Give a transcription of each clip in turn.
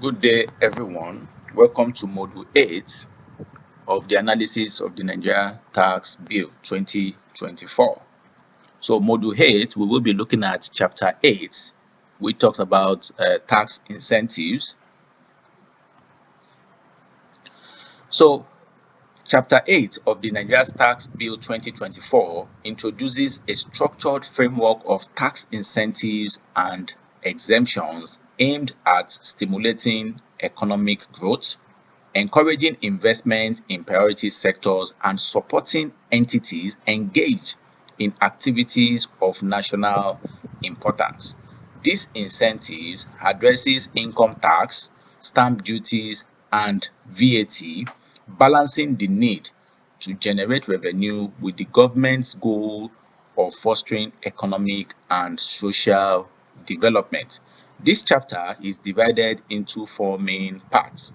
Good day, everyone. Welcome to Module 8 of the analysis of the Nigeria Tax Bill 2024. So, Module 8, we will be looking at Chapter 8, which talks about tax incentives. So, Chapter 8 of the Nigeria Tax Bill 2024 introduces a structured framework of tax incentives and exemptions aimed at stimulating economic growth, encouraging investment in priority sectors, and supporting entities engaged in activities of national importance. These incentives addresses income tax, stamp duties, and VAT, balancing the need to generate revenue with the government's goal of fostering economic and social development. This chapter is divided into four main parts.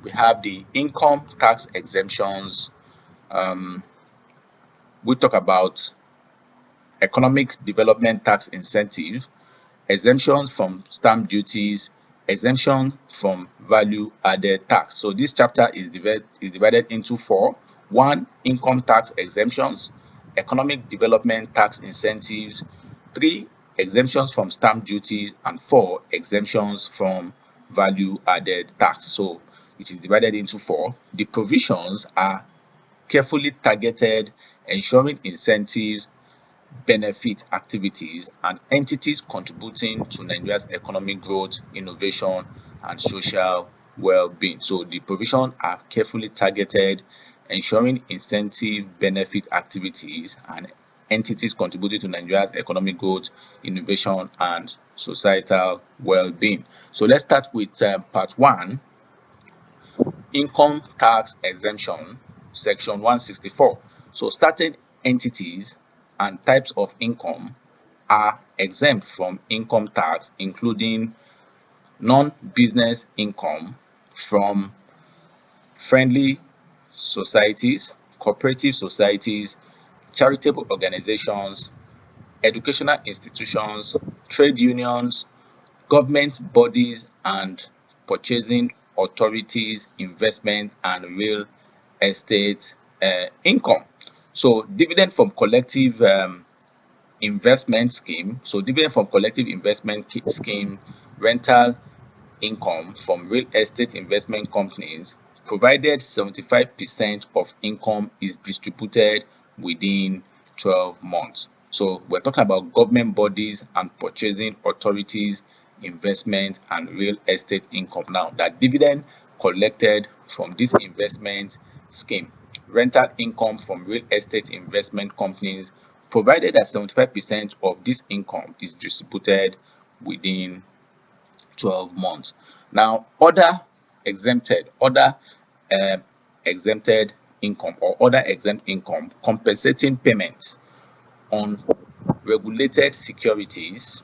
We have the income tax exemptions. Um, we talk about economic development tax incentive, exemptions from stamp duties, exemption from value added tax. So this chapter is divided into four. One, income tax exemptions, economic development tax incentives, three, exemptions from stamp duties, and four, exemptions from value added tax. So it is divided into four. The provisions are carefully targeted, ensuring incentives benefit activities and entities contributing to Nigeria's economic growth, innovation, and social well-being. So the provisions are carefully targeted, ensuring incentive benefit activities and entities contributing to Nigeria's economic growth, innovation, and societal well-being. So let's start with part one, income tax exemption, section 164. So certain entities and types of income are exempt from income tax, including non-business income from friendly societies, cooperative societies, charitable organizations, educational institutions, trade unions, government bodies, and purchasing authorities, investment, and real estate income. So dividend from collective investment scheme. So dividend from collective investment scheme, rental income from real estate investment companies, provided 75% of income is distributed within 12 months. So we're talking about government bodies and purchasing authorities, investment, and real estate income. Now, that dividend collected from this investment scheme, rental income from real estate investment companies, provided that 75% of this income is distributed within 12 months. Now, other uh, exempted income or other exempt income, compensating payments on regulated securities,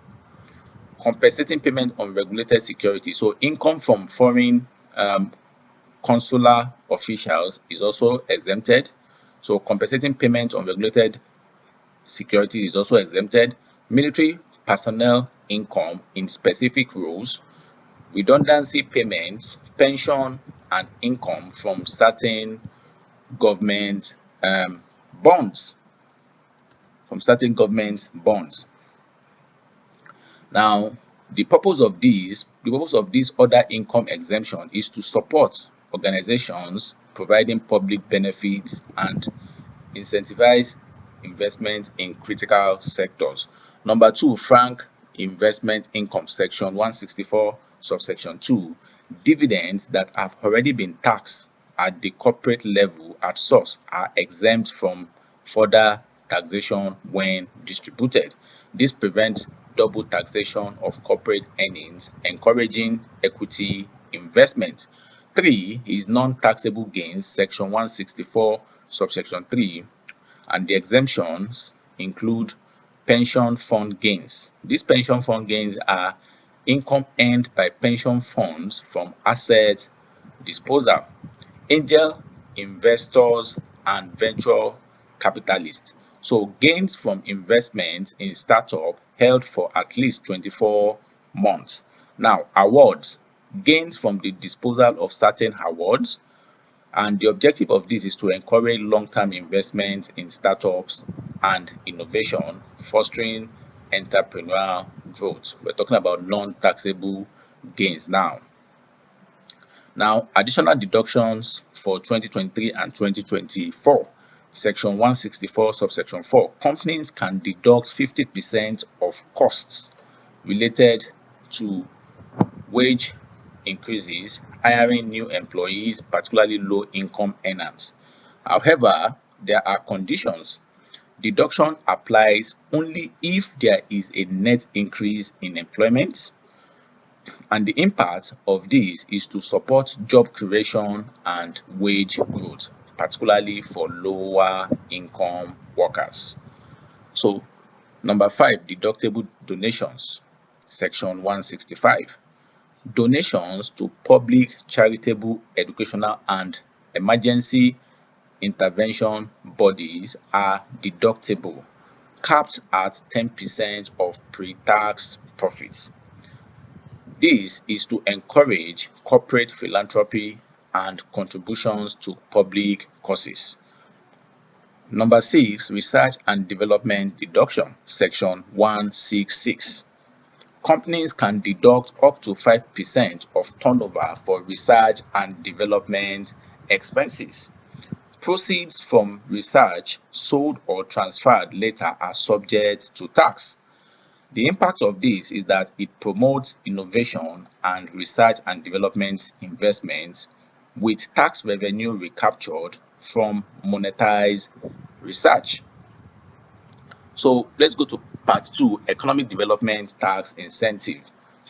compensating payment on regulated securities. So income from foreign consular officials is also exempted. So compensating payment on regulated security is also exempted. Military personnel income in specific roles, redundancy payments, pension, and income from certain government bonds, from certain government bonds. Now, the purpose of this other income exemption is to support organizations providing public benefits and incentivize investment in critical sectors. Number two, frank investment income, section 164, subsection 2. Dividends that have already been taxed at the corporate level at source are exempt from further taxation when distributed. This prevents double taxation of corporate earnings, encouraging equity investment. 3 is non-taxable gains, section 164, subsection 3, and the exemptions include pension fund gains. These pension fund gains are income earned by pension funds from asset disposal, angel investors, and venture capitalists. So gains from investments in startup held for at least 24 months. Now, awards. gains from the disposal of certain awards, and the objective of this is to encourage long-term investment in startups and innovation, fostering entrepreneurial growth. We're talking about non-taxable gains now. Now, additional deductions for 2023 and 2024. Section 164, subsection 4. Companies can deduct 50% of costs related to wage increases, hiring new employees, particularly low-income earners. However, there are conditions. Deduction applies only if there is a net increase in employment, and the impact of this is to support job creation and wage growth, particularly for lower income workers. So, number 5, deductible donations. Section 165. Donations to public, charitable, educational, and emergency intervention bodies are deductible, capped at 10% of pre-tax profits. This is to encourage corporate philanthropy and contributions to public causes. Number 6, research and development deduction, section 166. Companies can deduct up to 5% of turnover for research and development expenses. Proceeds from research sold or transferred later are subject to tax. The impact of this is that it promotes innovation and research and development investments with tax revenue recaptured from monetized research. So let's go to part 2, economic development tax incentive,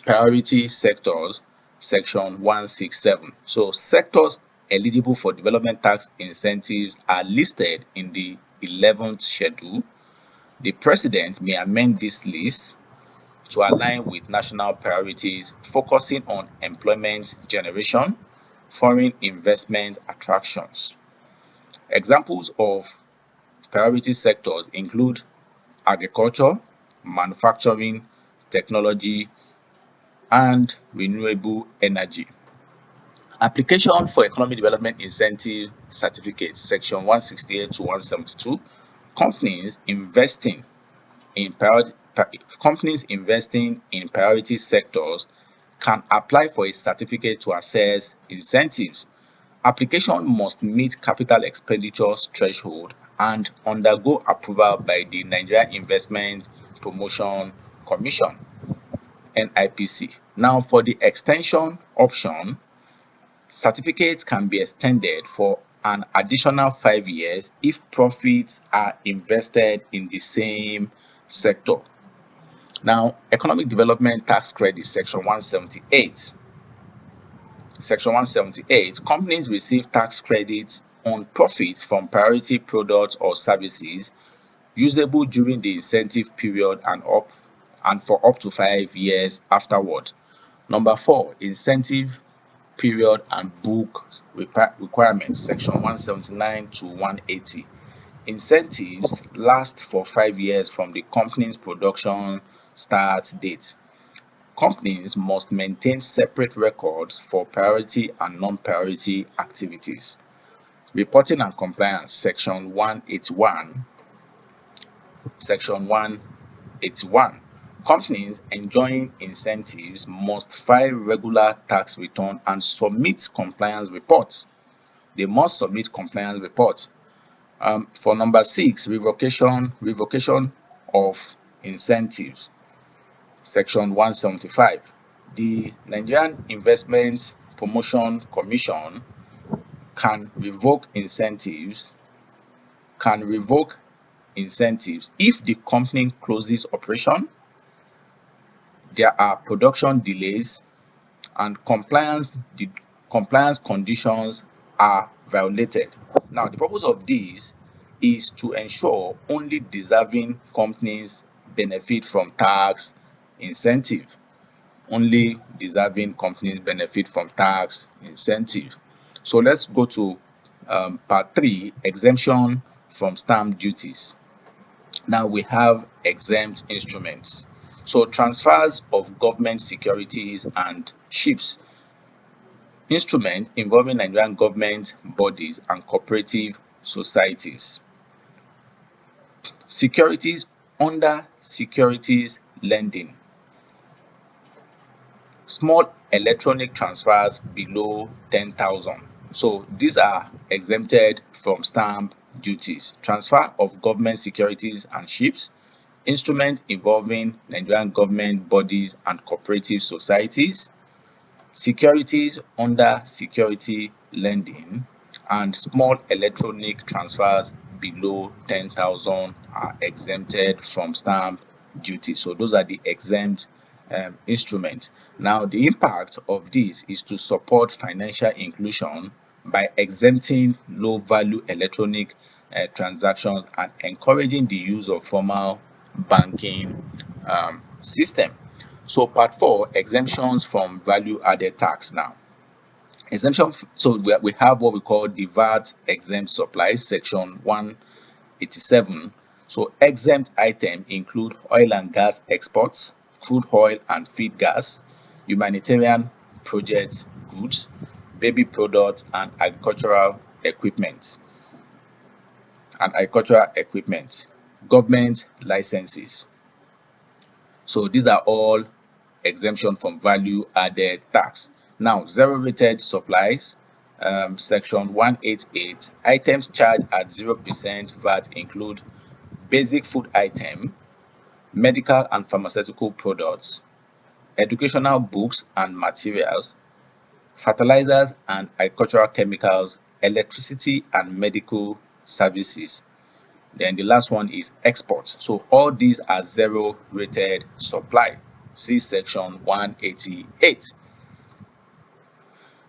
priority sectors, section 167. So sectors eligible for development tax incentives are listed in the 11th schedule. The president may amend this list to align with national priorities, focusing on employment generation, foreign investment attractions. Examples of priority sectors include agriculture, manufacturing, technology, and renewable energy. Application for economic development incentive certificates, section 168 to 172. Companies investing in priority sectors can apply for a certificate to assess incentives. Application must meet capital expenditures threshold and undergo approval by the Nigerian Investment Promotion Commission, NIPC. Now, for the extension option, certificates can be extended for an additional 5 years if profits are invested in the same sector. Now, economic development tax credit, section 178. Section 178, companies receive tax credits on profits from priority products or services usable during the incentive period and for up to 5 years afterward. Number 4, incentive period and book requirements, section 179 to 180. Incentives last for 5 years from the company's production start date. Companies must maintain separate records for priority and non-priority activities. Reporting and compliance, section 181. Section 181. Companies enjoying incentives must file regular tax return and submit compliance reports. They must submit compliance reports. For number 6, revocation of incentives, section 175. The Nigerian Investment Promotion Commission can revoke incentives if the company closes operation, there are production delays, and compliance conditions are violated. Now, the purpose of this is to ensure only deserving companies benefit from tax incentive. Only deserving companies benefit from tax incentive. So let's go to part 3, exemption from stamp duties. Now we have exempt instruments. So transfers of government securities and ships. Instruments involving Nigerian government bodies and cooperative societies. Securities under securities lending. Small electronic transfers below 10,000. So these are exempted from stamp duties. Transfer of government securities and ships, instruments involving Nigerian government bodies and cooperative societies, securities under security lending, and small electronic transfers below 10,000 are exempted from stamp duty. So those are the exempt instruments. Now, the impact of this is to support financial inclusion by exempting low value electronic transactions and encouraging the use of formal banking system. So part 4, exemptions from value added tax. Now, exemption, so we have what we call the VAT exempt supplies, section 187. So exempt items include oil and gas exports, crude oil and feed gas, humanitarian project goods, baby products, and agricultural equipment. Government licenses. So these are all exemption from value added tax. Now, zero rated supplies, section 188, items charged at 0% VAT include basic food item, medical and pharmaceutical products, educational books and materials, fertilizers and agricultural chemicals, electricity and medical services. Then the last one is exports. So all these are zero rated supply. See section 188.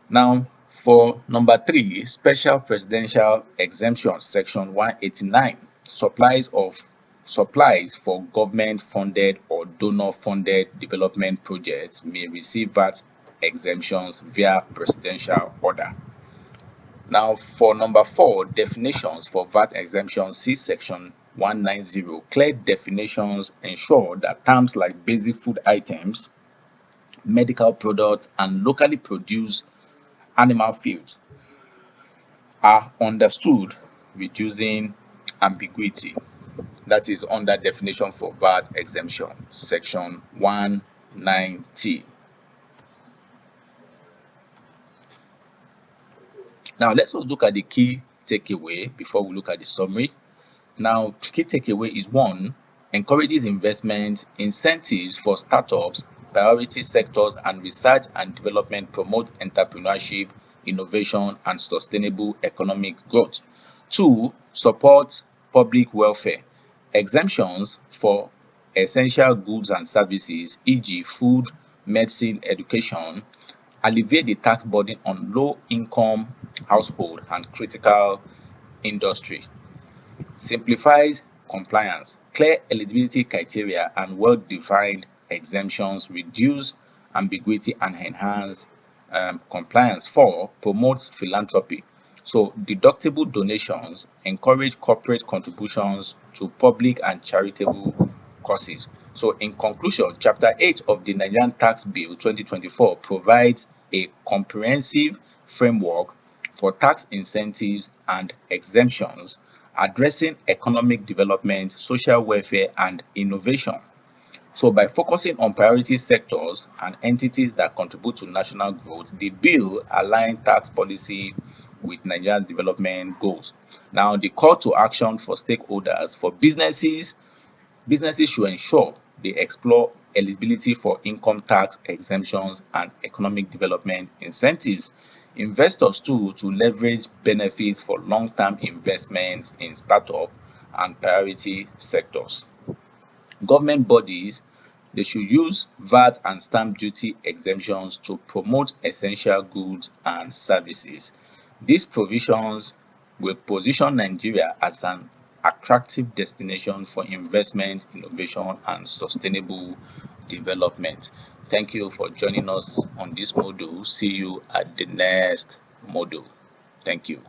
Now, for number 3, special presidential exemption, section 189, supplies for government funded or donor funded development projects may receive VAT exemptions via presidential order. Now, for number 4, definitions for VAT exemptions, see section 190. Clear definitions ensure that terms like basic food items, medical products, and locally produced animal feeds are understood, reducing ambiguity. That is under definition for VAT exemption, section 190. Now, let's look at the key takeaway before we look at the summary. Now, key takeaway is 1, encourages investment, incentives for startups, priority sectors, and research and development promote entrepreneurship, innovation, and sustainable economic growth. 2, supports public welfare. Exemptions for essential goods and services, e.g., food, medicine, education, alleviate the tax burden on low-income household and critical industry. Simplifies compliance. Clear eligibility criteria and well-defined exemptions reduce ambiguity and enhance compliance. 4, promotes philanthropy. So deductible donations encourage corporate contributions to public and charitable causes. So in conclusion, Chapter 8 of the Nigerian Tax Bill 2024 provides a comprehensive framework for tax incentives and exemptions, addressing economic development, social welfare, and innovation. So by focusing on priority sectors and entities that contribute to national growth, the bill aligns tax policy with Nigeria's development goals. Now, the call to action for stakeholders, for businesses should ensure they explore eligibility for income tax exemptions and economic development incentives. Investors too to leverage benefits for long-term investments in startup and priority sectors. Government bodies, they should use VAT and stamp duty exemptions to promote essential goods and services. These provisions will position Nigeria as an attractive destination for investment, innovation, and sustainable development. Thank you for joining us on this module. See you at the next module. Thank you.